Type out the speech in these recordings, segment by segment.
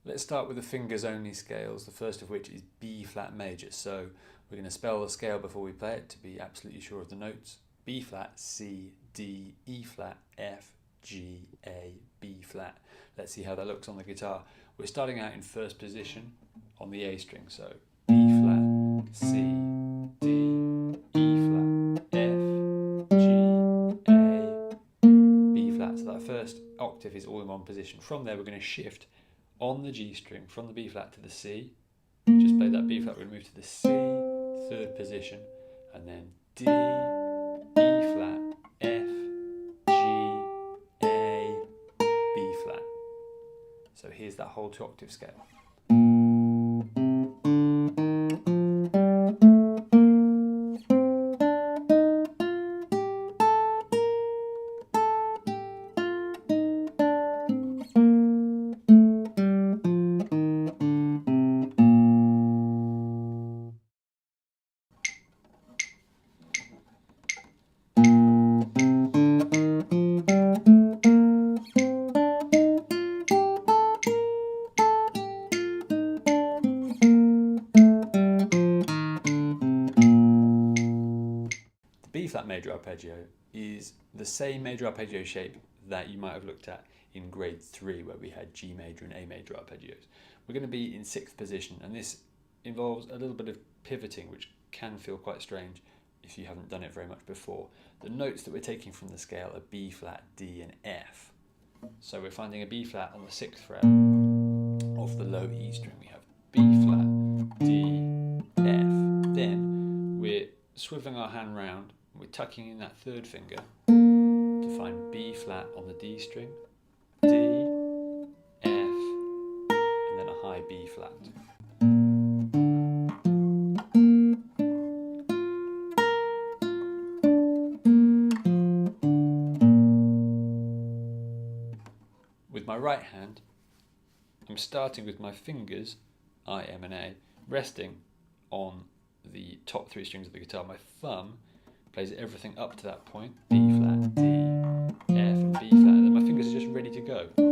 Let's start with the fingers only scales, the first of which is B flat major. So we're going to spell the scale before we play it to be absolutely sure of the notes. B flat, C, D, E flat, F, G, A, B flat. Let's see how that looks on the guitar. We're starting out in first position on the A string, so B flat, C, D, E flat, F, G, A, B flat. So that first octave is all in one position. From there we're going to shift on the G string from the B flat to the C. We just played that B flat, we're going to move to the C, third position, and then D, E flat, F, G, A, B flat. So here's that whole 2-octave scale. B flat major arpeggio is the same major arpeggio shape that you might have looked at in grade 3 where we had G major and A major arpeggios. We're going to be in 6th position, and this involves a little bit of pivoting, which can feel quite strange if you haven't done it very much before. The notes that we're taking from the scale are B flat, D and F. So we're finding a B flat on the 6th fret of the low E string. We have B flat, D, F. Then we're swiveling our hand round. We're tucking in that third finger to find B flat on the D string, D, F, and then a high B flat. With my right hand, I'm starting with my fingers, I, M and A, resting on the top 3 strings of the guitar. My thumb plays everything up to that point, B flat, D, F and B flat, and then my fingers are just ready to go. And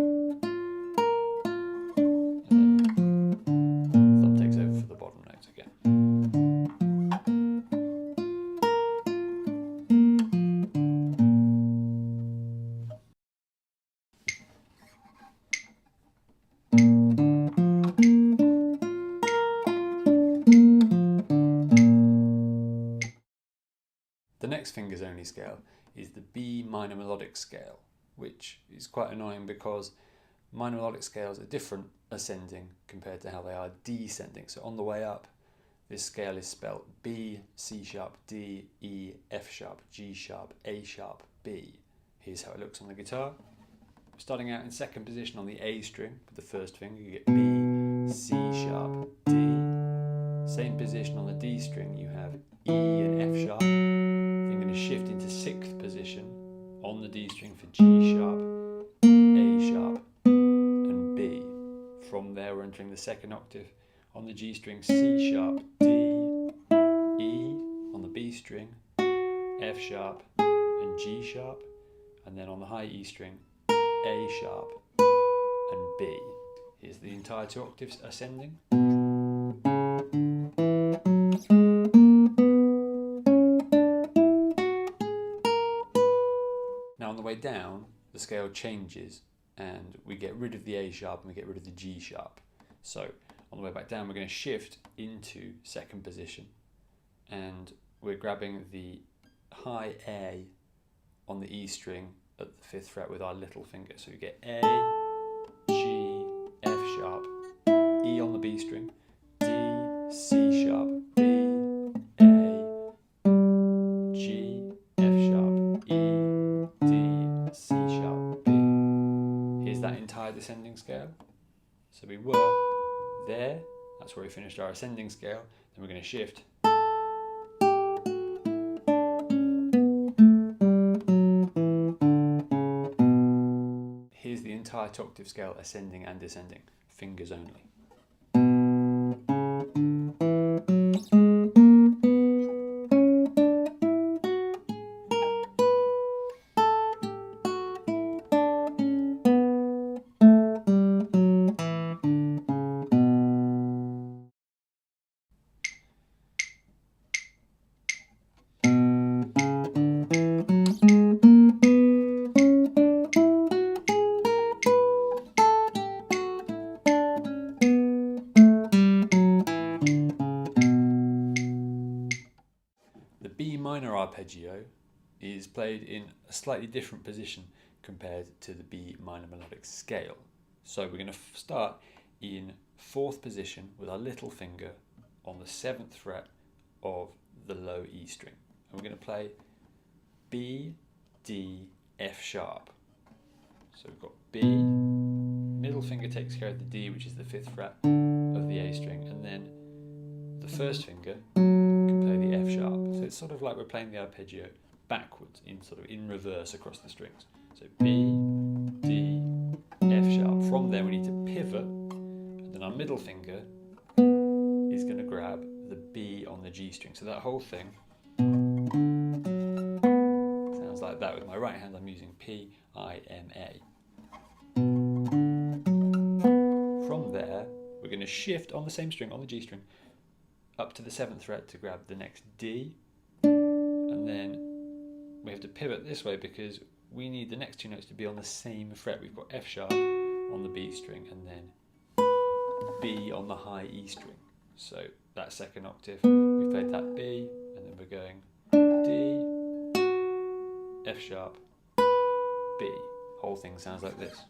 then thumb takes over for the bottom notes again. The next fingers only scale is the B minor melodic scale, which is quite annoying because minor melodic scales are different ascending compared to how they are descending. So on the way up, this scale is spelled B, C sharp, D, E, F sharp, G sharp, A sharp, B. Here's how it looks on the guitar. Starting out in 2nd position on the A string with the first finger, you get B, C sharp, D. Same position on the D string, you have E and F sharp. Then going to shift into 6th position on the D string for G sharp, A sharp, and B. From there we're entering the 2nd octave on the G string, C sharp, D, E on the B string, F sharp, and G sharp, and then on the high E string, A sharp, and B. Here's the entire 2 octaves ascending. Now on the way down, the scale changes and we get rid of the A sharp and we get rid of the G sharp. So on the way back down, we're going to shift into 2nd position and we're grabbing the high A on the E string at the 5th fret with our little finger. So we get A, G, F sharp, E on the B string, D, C sharp, B, A, G, F sharp, E, D, C sharp, B. Here's that entire descending scale. So we were there, that's where we finished our ascending scale. Then we're going to shift. Here's the entire 2 octave scale ascending and descending, fingers only. arpeggio is played in a slightly different position compared to the B minor melodic scale. So we're going to start in 4th position with our little finger on the 7th fret of the low E string. And we're going to play B, D, F sharp. So we've got B, middle finger takes care of the D, which is the 5th fret of the A string, and then the first finger can play the F sharp. So it's sort of like we're playing the arpeggio backwards, in reverse across the strings. So B, D, F sharp. From there we need to pivot, and then our middle finger is going to grab the B on the G string. So that whole thing sounds like that. With my right hand I'm using P, I, M, A. From there we're going to shift on the same string, on the G string, up to the 7th fret to grab the next D, and then we have to pivot this way because we need the next 2 notes to be on the same fret. We've got F sharp on the B string and then B on the high E string. So that 2nd octave, we played that B, and then we're going D, F sharp, B. Whole thing sounds like this.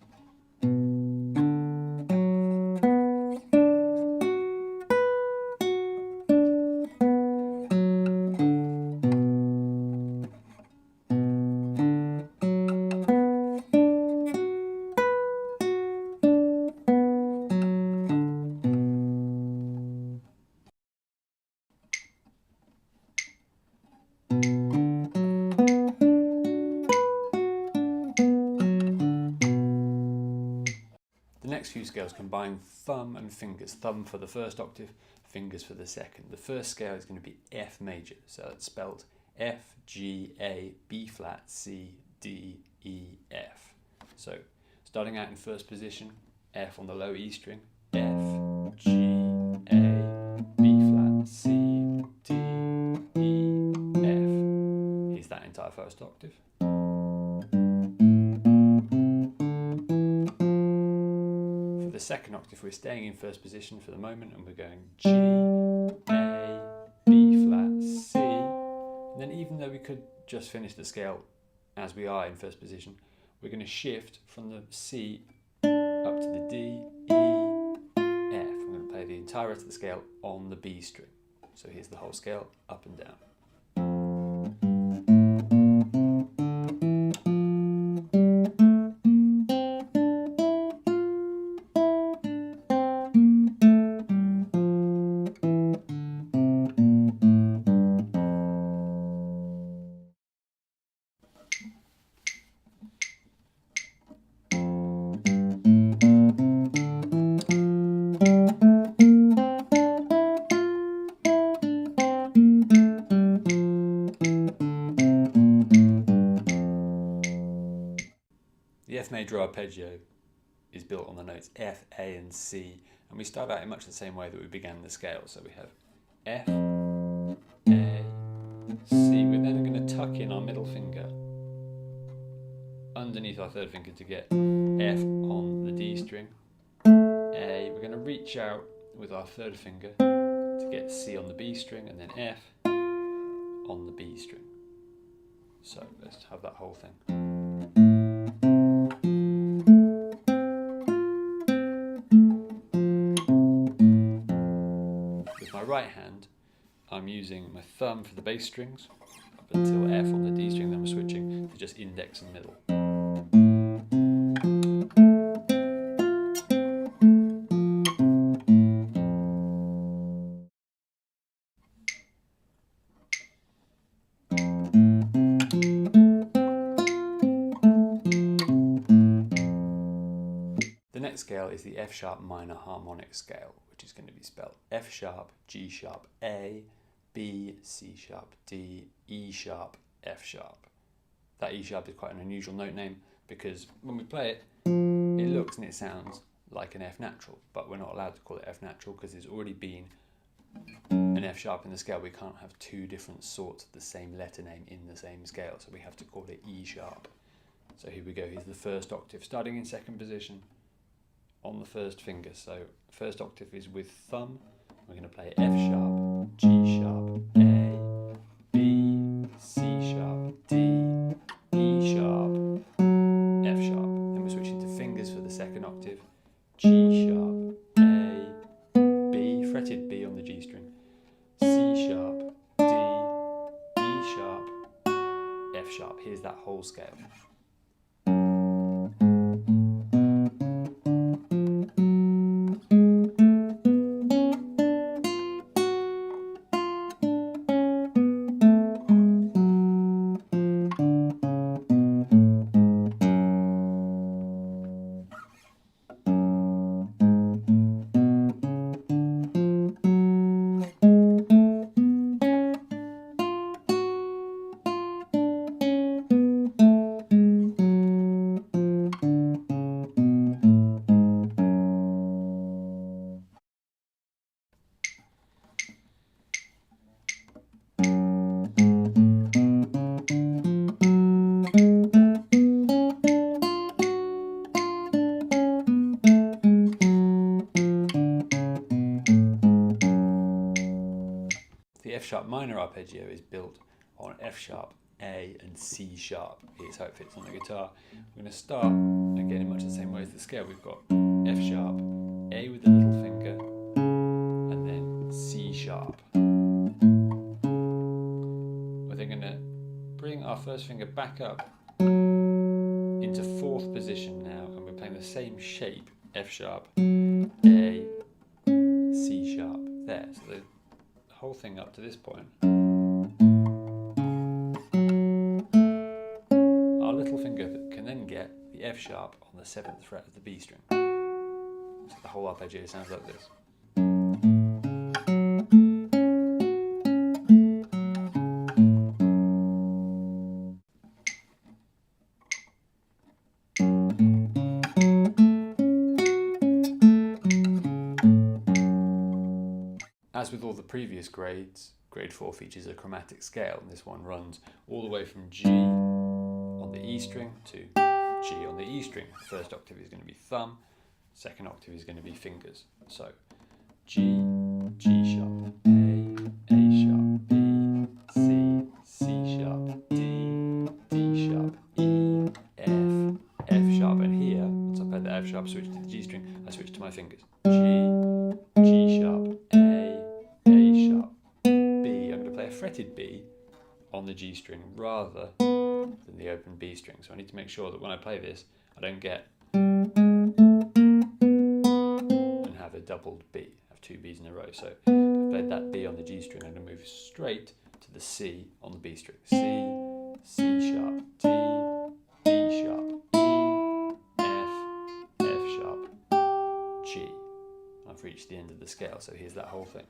The next few scales combine thumb and fingers. Thumb for the 1st octave, fingers for the 2nd. The first scale is going to be F major, so it's spelled F, G, A, B flat, C, D, E, F. So starting out in 1st position, F on the low E string, F, G, A, B flat, C, D, E, F. Here's that entire 1st octave. The 2nd octave, we're staying in 1st position for the moment, and we're going G, A, B flat, C. And then even though we could just finish the scale as we are in 1st position, we're going to shift from the C up to the D, E, F. We're going to play the entire rest of the scale on the B string. So here's the whole scale, up and down. The F major arpeggio is built on the notes F, A and C, and we start out in much the same way that we began the scale. So we have F, A, C. We're then going to tuck in our middle finger underneath our 3rd finger to get F on the D string. A, we're going to reach out with our 3rd finger to get C on the B string, and then F on the B string. So let's have that whole thing. Right hand, I'm using my thumb for the bass strings up until F on the D string, then I'm switching to just index and middle. The next scale is the F sharp minor harmonic scale, which is going to be spelled F sharp, G sharp, A, B, C sharp, D, E sharp, F sharp. That E sharp is quite an unusual note name because when we play it, it looks and it sounds like an F natural, but we're not allowed to call it F natural because there's already been an F sharp in the scale. We can't have 2 different sorts of the same letter name in the same scale, so we have to call it E sharp. So here we go, here's the 1st octave, starting in 2nd position on the 1st finger. So 1st octave is with thumb. We're going to play F sharp, G sharp, A, B, C octave, G sharp, A, B, fretted B on the G string, C sharp, D, E sharp, F sharp. Here's that whole scale. The F sharp minor arpeggio is built on F sharp, A and C sharp. Here's how it fits on the guitar. We're going to start again in much the same way as the scale. We've got F sharp, A with the little finger, and then C sharp. We're then going to bring our first finger back up into fourth position now, and we're playing the same shape, F sharp, A, C sharp, there. So the whole thing up to this point. Our little finger can then get the F sharp on the 7th fret of the B string. So the whole arpeggio sounds like this. As with all the previous grades, grade 4 features a chromatic scale, and this one runs all the way from G on the E string to G on the E string. First octave is going to be thumb, second octave is going to be fingers. So G, G sharp, A sharp, B, C, C sharp, D, D sharp, E, F sharp, and here, once I've played the F sharp, switch to the G string, I switch to my fingers. G, G sharp, A sharp, B. I'm going to play a fretted B on the G string rather than the open B string. So I need to make sure that when I play this, I don't get and have a doubled B, have two Bs in a row. So if I played that B on the G string, I'm going to move straight to the C on the B string. C, C sharp, D, D sharp, E, F sharp, G. I've reached the end of the scale, so here's that whole thing.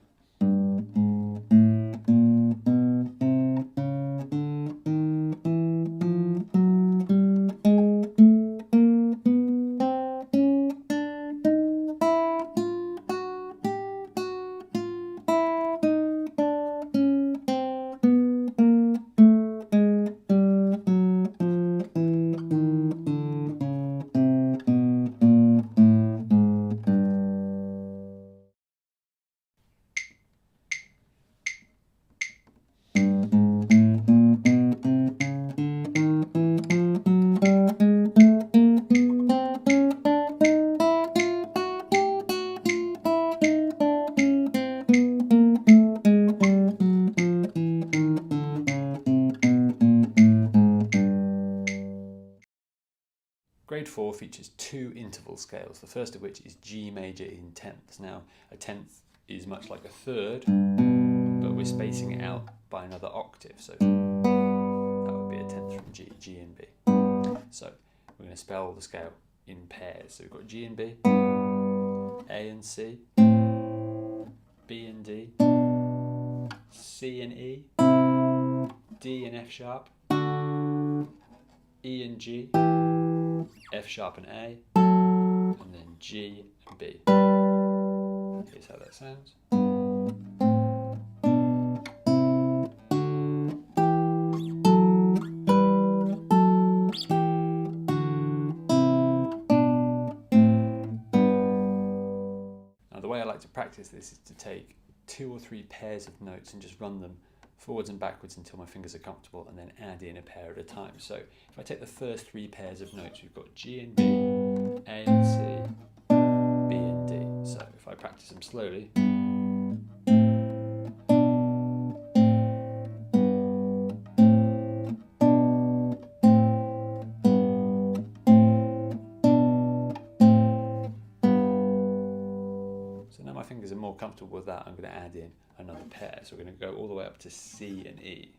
Grade 4 features two interval scales, the first of which is G major in tenths. Now, a tenth is much like a third, but we're spacing it out by another octave, so that would be a tenth from G, G and B. So we're going to spell the scale in pairs. So we've got G and B, A and C, B and D, C and E, D and F sharp, E and G, F sharp and A, and then G and B. Here's how that sounds. Now the way I like to practice this is to take 2 or 3 pairs of notes and just run them forwards and backwards until my fingers are comfortable, and then add in a pair at a time. So if I take the first 3 pairs of notes, we've got G and B, A and C, practice them slowly. So now my fingers are more comfortable with that, I'm going to add in another pair. So we're going to go all the way up to C and E.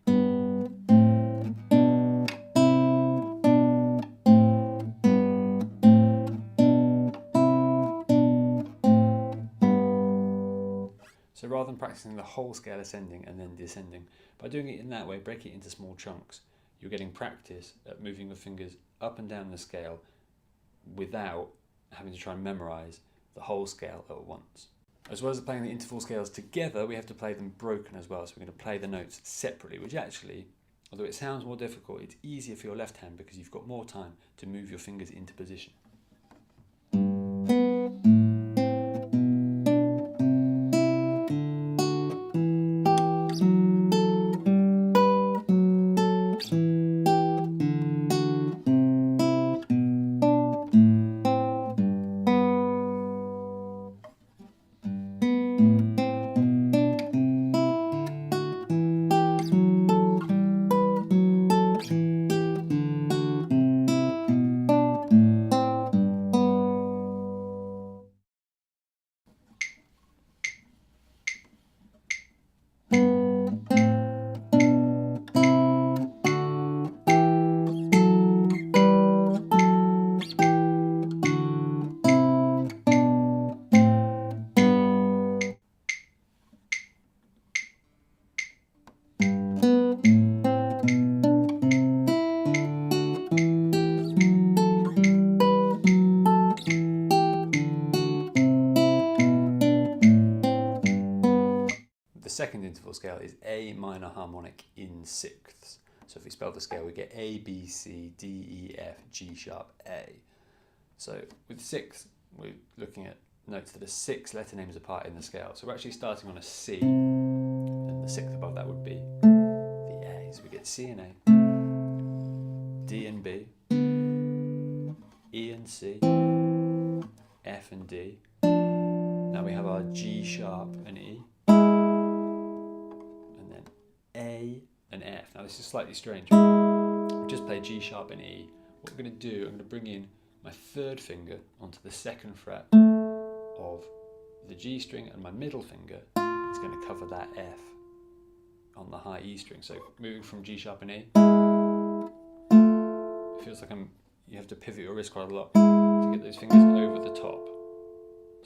So rather than practicing the whole scale ascending and then descending, by doing it in that way, break it into small chunks, you're getting practice at moving your fingers up and down the scale without having to try and memorize the whole scale at once. As well as playing the interval scales together, we have to play them broken as well. So we're going to play the notes separately, which actually, although it sounds more difficult, it's easier for your left hand because you've got more time to move your fingers into position. The second interval scale is A minor harmonic in sixths. So if we spell the scale, we get A, B, C, D, E, F, G sharp, A. So with sixths, we're looking at notes that are 6 letter names apart in the scale. So we're actually starting on a C, and the sixth above that would be the A. So we get C and A, D and B, E and C, F and D. Now we have our G sharp and E, and then A and F. Now this is slightly strange. We just play G sharp and E. What we're going to do, I'm going to bring in my third finger onto the second fret of the G string, and my middle finger is going to cover that F on the high E string. So moving from G sharp and E, it feels like you have to pivot your wrist quite a lot to get those fingers over the top.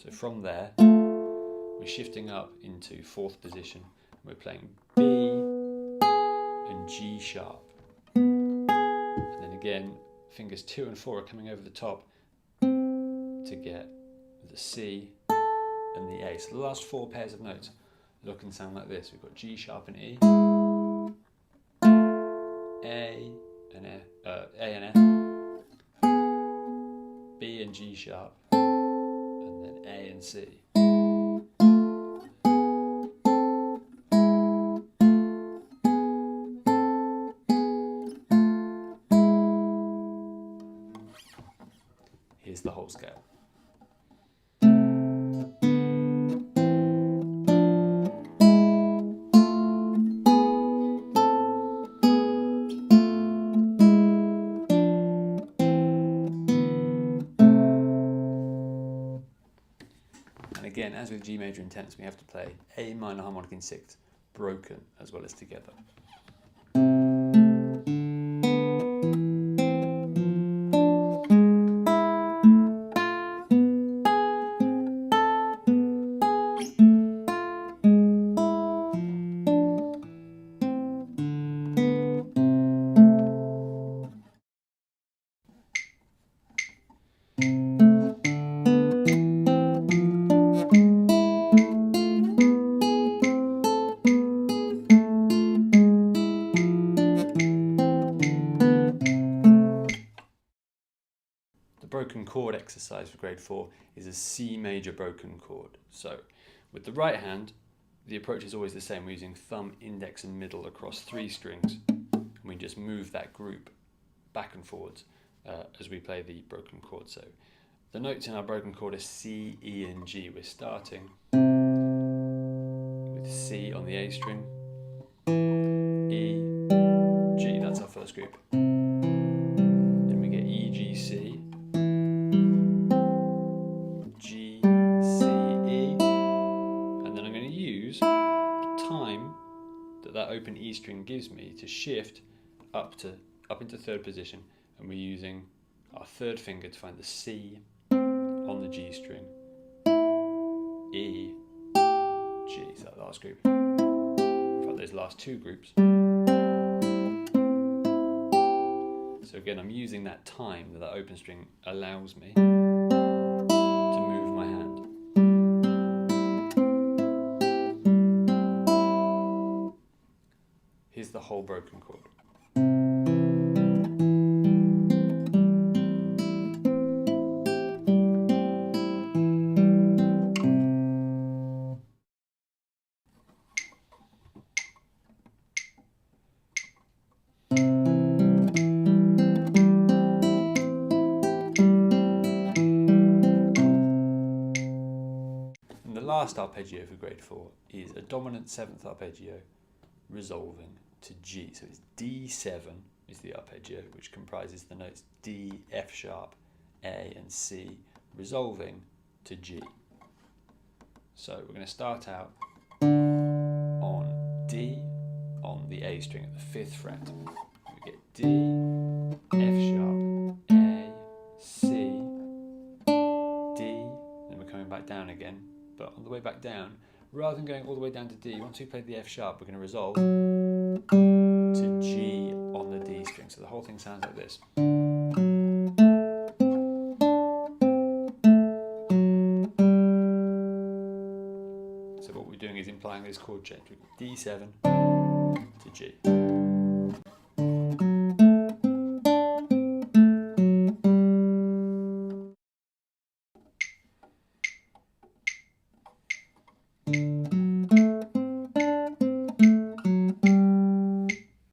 So from there, we're shifting up into fourth position. We're playing B and G sharp. And then again, fingers 2 and 4 are coming over the top to get the C and the A. So the last 4 pairs of notes look and sound like this. We've got G sharp and E, A and F, B and G sharp, and then A and C. Here's the whole scale. And again, as with G major intense, we have to play A minor harmonic in sixth, broken as well as together. Broken chord exercise for grade 4 is a C major broken chord. So with the right hand, the approach is always the same. We're using thumb, index and middle across 3 strings, and we just move that group back and forwards as we play the broken chord. So the notes in our broken chord are C, E and G. We're starting with C on the A string, E, G, that's our first group. Then we get E, G, C, G, C, E, and then I'm going to use the time that open E string gives me to shift up into third position, and we're using our third finger to find the C on the G string, E, G, so that last group. In fact, those last two groups. So again, I'm using that time that open string allows me to move my hand. Here's the whole broken chord. And the last arpeggio for grade 4 is a dominant 7th arpeggio resolving to G. So it's D7 is the arpeggio, which comprises the notes D, F sharp, A and C, resolving to G. So we're going to start out on D on the A string at the 5th fret. We get D, F sharp, A, C, D, then we're coming back down again. But on the way back down, rather than going all the way down to D, once we played the F sharp, we're going to resolve to G on the D string. So the whole thing sounds like this. So what we're doing is implying this chord change. We go D7 to G.